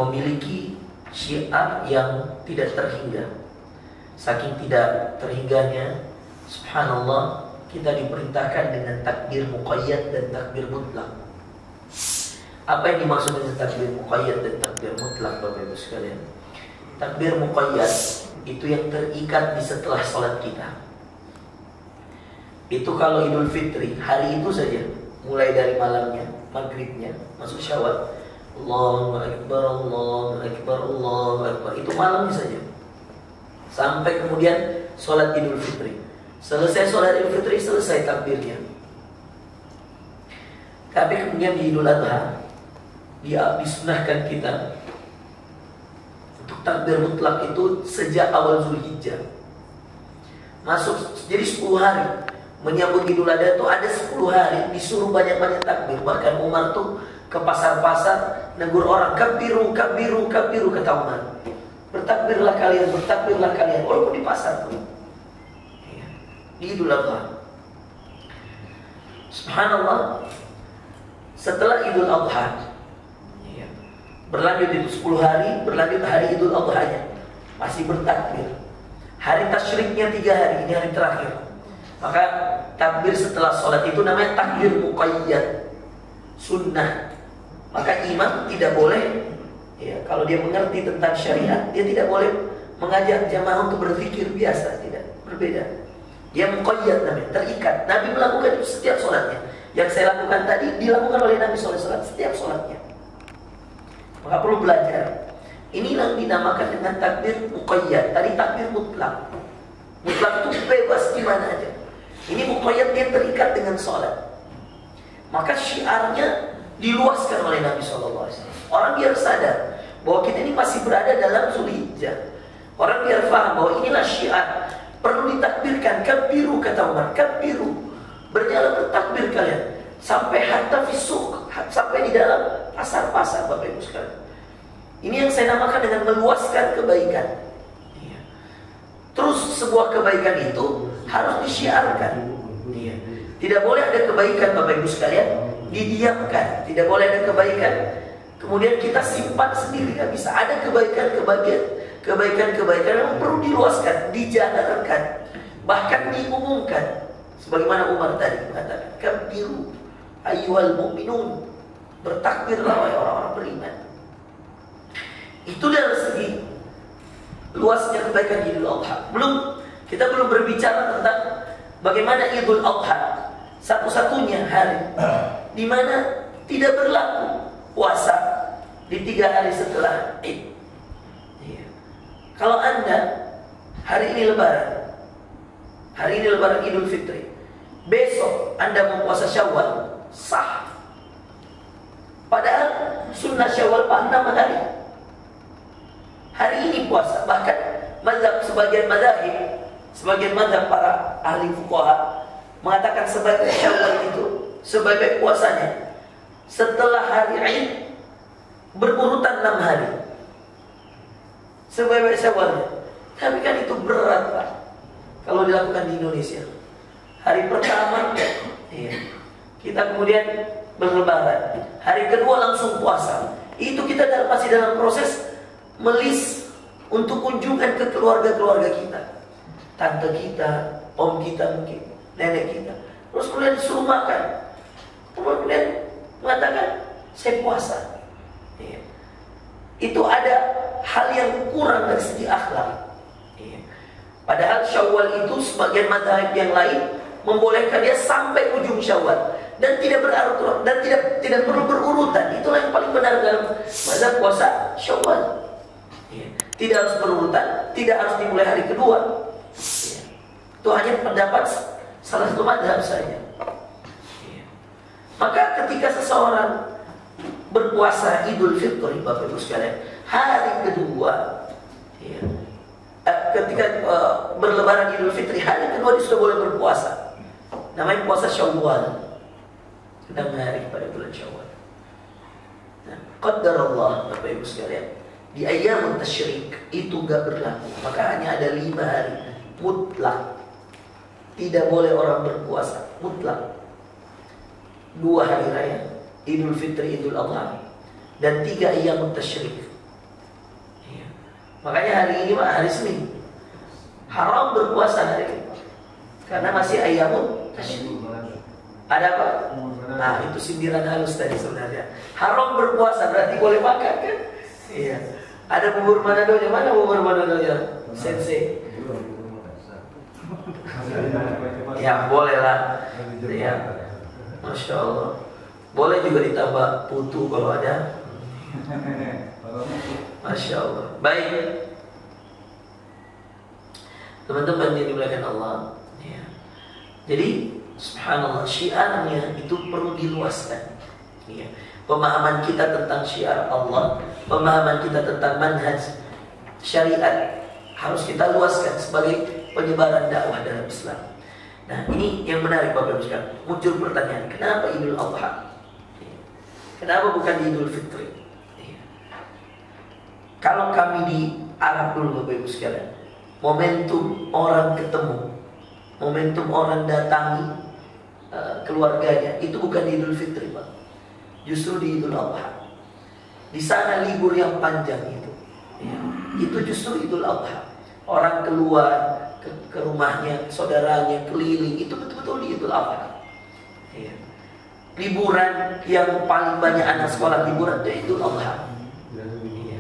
memiliki syiar yang tidak terhingga. Saking tidak terhingganya, subhanallah, kita diperintahkan dengan takbir muqayyad dan takbir mutlak. Apa yang dimaksud dengan takbir muqayyad dan takbir mutlak, Bapak Ibu sekalian? Takbir muqayyad itu yang terikat di setelah sholat kita. Itu kalau Idul Fitri, hari itu saja, mulai dari malamnya, maghribnya, masuk Syawal, Allahu Akbar, Allahu Akbar, Allahu Akbar. Itu malamnya saja. Sampai kemudian sholat Idul Fitri. Selesai sholat Idul Fitri, selesai takbirnya. Tapi kemudian di Idul Adha, disunahkan kita untuk takbir mutlak itu sejak awal Zulhijjah. Masuk, jadi 10 hari menyambut Idul Adha itu ada 10 hari disuruh banyak-banyak takbir. Bahkan Umar tuh ke pasar-pasar negur orang, kabiru, kabiru, kabiru, kata Umar. Bertakbirlah kalian, bertakbirlah kalian, walaupun di pasar tuh. Di Idul Adha. Subhanallah, setelah Idul Adha, berlanjut itu 10 hari, berlanjut hari Idul Adha-nya, masih bertakbir. Hari tasyriknya 3 hari, ini hari terakhir. Maka takbir setelah sholat itu namanya takbir muqayyad, sunnah. Maka imam tidak boleh, ya, kalau dia mengerti tentang syariat, dia tidak boleh mengajak jamaah untuk berzikir biasa, tidak, berbeda. Dia muqayyad namanya, terikat. Nabi melakukan itu setiap sholatnya. Yang saya lakukan tadi dilakukan oleh Nabi SAW setiap sholatnya. Maka perlu belajar. Inilah yang dinamakan dengan takbir muqayyad. Tadi takbir mutlak. Mutlak itu bebas di mana aja. Ini muqayyad, dia terikat dengan sholat. Maka syiarnya diluaskan oleh Nabi SAW. Orang biar sadar bahwa kita ini masih berada dalam Zulhijjah. Orang biar paham bahwa inilah syiar. Perlu ditakbirkan, kabiru, kata Umar, kabiru. Berjalan bertakbir kalian sampai hatta fisuk, sampai di dalam pasar-pasar, Bapak Ibu sekalian. Ini yang saya namakan dengan meluaskan kebaikan. Terus sebuah kebaikan itu harus disyiarkan. Tidak boleh ada kebaikan, Bapak Ibu sekalian, didiamkan. Tidak boleh ada kebaikan kemudian kita simpan sendiri, nggak bisa. Ada kebaikan yang perlu diluaskan, dijadarkan, bahkan diumumkan. Sebagaimana Umar tadi mengatakan, kabiru ayyuhal mu'minun, bertakbirlah wahai orang-orang beriman. Itu dari segi luasnya kebaikan Idul Adha. Kita belum berbicara tentang bagaimana Idul Adha, satu-satunya hari di mana tidak berlaku puasa di 3 hari setelah Id. Kalau Anda hari ini lebaran Idul Fitri, besok Anda mau puasa Syawal, sah. Padahal sunnah Syawal 6 hari. Hari ini puasa. Bahkan sebagian mazhab para ahli fuqaha mengatakan sebagai Syawal itu, sebagai puasanya setelah hari Id berurutan 6 hari. Sebagai Syawalnya. Tapi kan itu berat, Pak, kalau dilakukan di Indonesia. Hari pertama kita kemudian berlebaran, hari kedua langsung puasa. Itu kita masih dalam proses melis untuk kunjungan ke keluarga-keluarga kita, tante kita, om kita, mungkin nenek kita. Terus kemudian disuruh makan, kemudian mengatakan saya puasa. Itu ada hal yang kurang dari segi akhlak. Padahal Syawal itu sebagian mazhab yang lain membolehkan dia sampai ujung Syawal dan tidak berurut dan tidak perlu berurutan. Itulah yang paling benar dalam mazhab puasa Syawal. Tidak harus berurutan, tidak harus dimulai hari kedua. Itu hanya pendapat salah satu mazhab saja. Maka ketika seseorang berpuasa Idul Fitri, Bapak Ibu sekalian, hari kedua, ketika berlebaran Idul Fitri, hari kedua dia sudah boleh berpuasa. Namanya puasa Syawal, 6 hari pada bulan Syawal. Qaddarallah, Bapak Ibu sekalian, di ayyam tasyrik itu gak berlaku. Maka hanya ada 5 hari mutlak, tidak boleh orang berpuasa, mutlak. 2 hari raya, Idul Fitri, Idul Adha, dan 3 ayyam tasyrik, Makanya hari ini Pak, hari Senin haram berpuasa hari ini karena masih ayyamun tasyrik. Ada apa? Nah, itu sindiran halus tadi sebenarnya. Haram berpuasa berarti boleh makan kan? Iya. Ada bubur Manadonya, mana bubur Manadonya? Sensei. Ya boleh lah. Ya. Masya Allah. Boleh juga ditambah putu kalau ada. Masya Allah. Baik. Teman-teman yang dimuliakan Allah. Ya. Jadi subhanallah, syiarnya itu perlu diluaskan. Ya. Pemahaman kita tentang syiar Allah, pemahaman kita tentang manhaj syariat harus kita luaskan sebagai penyebaran dakwah dalam Islam. Nah, ini yang menarik Bapak Ibu sekalian. Muncul pertanyaan, kenapa Idul Adha? Kenapa bukan Idul Fitri? Kalau kami di Arab dulu Bapak Ibu sekalian, momentum orang ketemu, momentum orang datangi keluarganya itu bukan di Idul Fitri Pak, justru di Idul Adha. Di sana libur yang panjang itu, ya, itu justru Idul Adha. Orang keluar ke rumahnya, saudaranya keliling, itu betul-betul di Idul Adha. Ya. Liburan yang paling banyak anak sekolah liburan itu Idul Adha. Ya.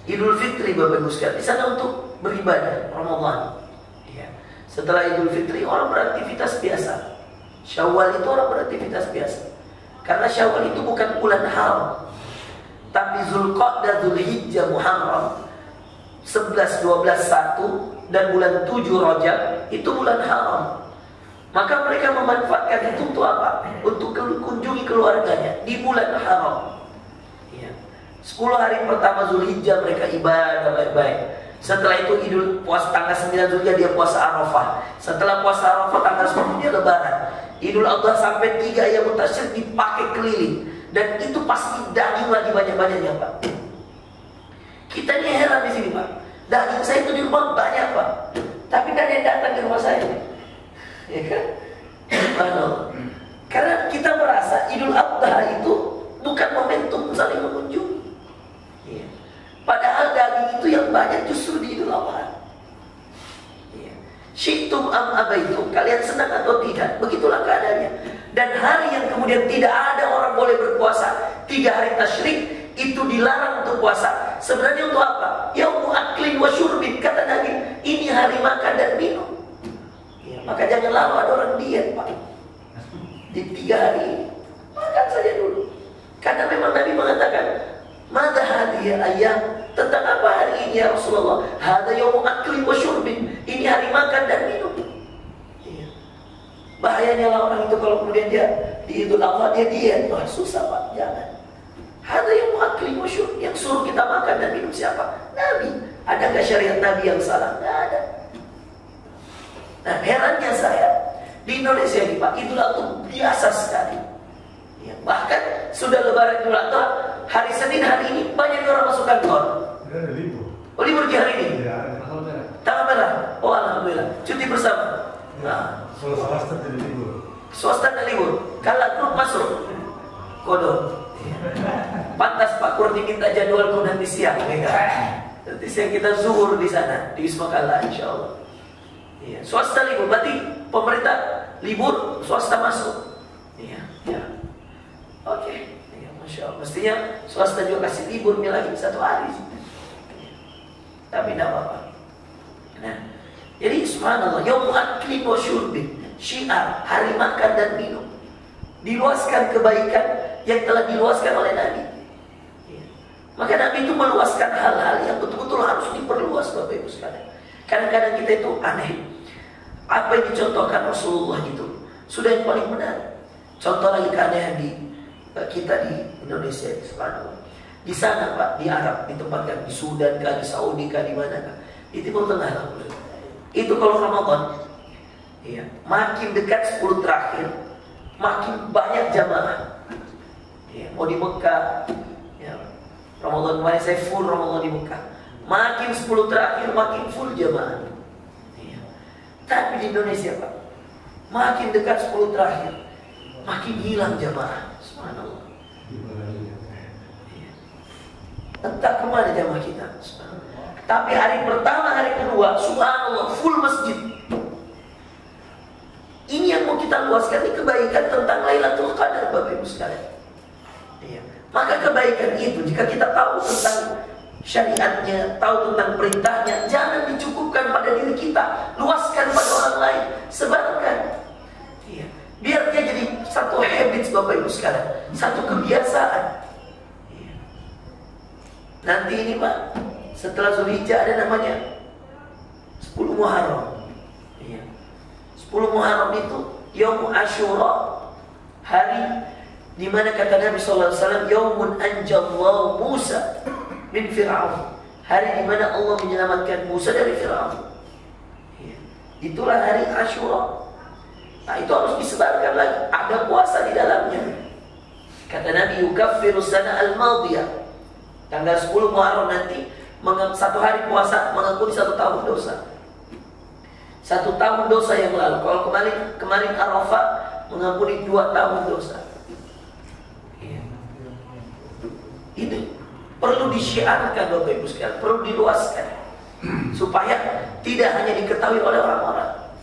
Idul Fitri Bapak Ibu sekalian, di sana untuk beribadah Ramadan. Ya. Setelah Idul Fitri orang beraktivitas biasa. Syawal itu orang beraktivitas biasa. Karena Syawal itu bukan bulan haram, tapi Zulqa'dah, Zulhijjah, Muharram 11, 12, 1 dan bulan 7 Rajab itu bulan haram. Maka mereka memanfaatkan itu untuk apa? Untuk kunjungi keluarganya di bulan haram. Ya. 10 hari pertama Zulhijjah mereka ibadah baik-baik. Setelah itu Idul puasa tanggal 9 Zulhijjah dia puasa Arafah. Setelah puasa Arafah tanggal 10 dia lebaran. Idul Adha sampai 3 ayyamun tasyrik dipakai keliling. Dan itu pasti daging lagi banyak-banyaknya Pak. Kita ini heran di sini Pak. Daging saya itu di rumah banyak Pak. Tapi kan yang datang ke rumah saya. Ya kan? Karena kita merasa Idul Adha itu bukan momentum saling mengunjungi. Ya. Padahal daging itu yang banyak justru di Idul Adha. Syi'tum am abaitum, kalian senang atau tidak, begitulah keadaannya. Dan hari yang kemudian tidak ada orang boleh berpuasa, 3 hari tasyrik itu dilarang untuk puasa. Sebenarnya untuk apa? Yaumu aklin wa syurbin, kata Nabi, ini hari makan dan minum. Ya, maka jangan lalu ada orang diet Pak. Di 3 hari ini makan saja dulu. Karena memang Nabi mengatakan, mada hadhihi ayam, tentang apa hari ini ya Rasulullah? Hada yaumu aklin wa syurbin, ini hari makan dan minum. Iya. Bahayanya lah orang itu kalau kemudian dia di Idul Adha dia diet, wah susah Pak, jangan. Hada yaumu aklin wa syurbin, yang suruh kita makan dan minum siapa? Nabi. Adakah syariat Nabi yang salah? Tidak ada. Nah, herannya saya di Indonesia ini Pak, Idul Adha biasa sekali. Ya, bahkan sudah lebaran Idul Adha, hari Senin hari ini banyak orang masuk kantor. Oh, libur di hari ini? Tanggal merah. Oh, alhamdulillah. Cuti bersama. Nah, swasta tidak libur. Swasta tidak libur. Kalau grup masuk. Kodok. Pantas Pak Kurni minta jadwalku nanti siang. Nanti siang kita zuhur di sana di Wisma Kala, insya Allah. Iya. Swasta libur. Berarti pemerintah libur, swasta masuk. Iya. Ya. Oke. Ya, Masya Allah. Mestinya swasta juga kasih liburnya lagi 1 hari. Tapi tidak apa-apa. Nah, jadi subhanallah, yaumu aklin wa syurbin, syiar, hari makan dan minum. Diluaskan kebaikan yang telah diluaskan oleh Nabi. Ya. Maka Nabi itu meluaskan hal-hal yang betul-betul harus diperluas Bapak Ibu sekalian. Kadang-kadang kita itu aneh. Apa yang dicontohkan Rasulullah itu sudah yang paling benar. Contoh lagi keanehan di kita di Indonesia, subhanallah. Di sana Pak, di Arab, ditempatkan di Sudan, di Saudi, di mana kah? Di Timur Tengah lah. Itu kalau Ramadan, ya, makin dekat 10 terakhir, makin banyak jamaah. Ya, mau di Mekah, ya, Ramadan kemarin saya full Ramadan di Mekah. Makin 10 terakhir, makin full jamaah. Ya. Tapi di Indonesia Pak, makin dekat 10 terakhir, makin hilang jamaah. Subhanallah. Entah kemana jamaah kita. Tapi hari pertama, hari kedua, subhanallah, full masjid. Ini yang mau kita luaskan, ini kebaikan tentang Lailatul Qadar, Bapak Ibu sekalian. Iya. Maka kebaikan itu, jika kita tahu tentang syariatnya, tahu tentang perintahnya, jangan dicukupkan pada diri kita, luaskan pada orang lain, sebarkan. Iya. Biar dia jadi satu habit, Bapak Ibu sekalian, satu kebiasaan. Iya. Nanti ini Pak, setelah Zulhijjah ada namanya 10 Muharram. Iya. 10 Muharram itu Yaum Asyura, hari di mana kata Nabi sallallahu alaihi wasallam, Yaumun anjallahu Musa min Fir'aun. Hari di mana Allah menyelamatkan Musa dari Fir'aun. Iya. Itulah hari Asyura. Nah, itu harus disebarkan lagi. Ada puasa di dalamnya. Kata Nabi, yukaffiru sana al-madiyah. Tanggal 10 Muharram nanti, satu hari puasa mengampuni 1 tahun dosa. 1 tahun dosa yang lalu. Kalau kemarin Arafah mengampuni 2 tahun dosa. Itu perlu disyiarkan Bapak Ibu sekalian, perlu diluaskan supaya tidak hanya diketahui oleh orang-orang.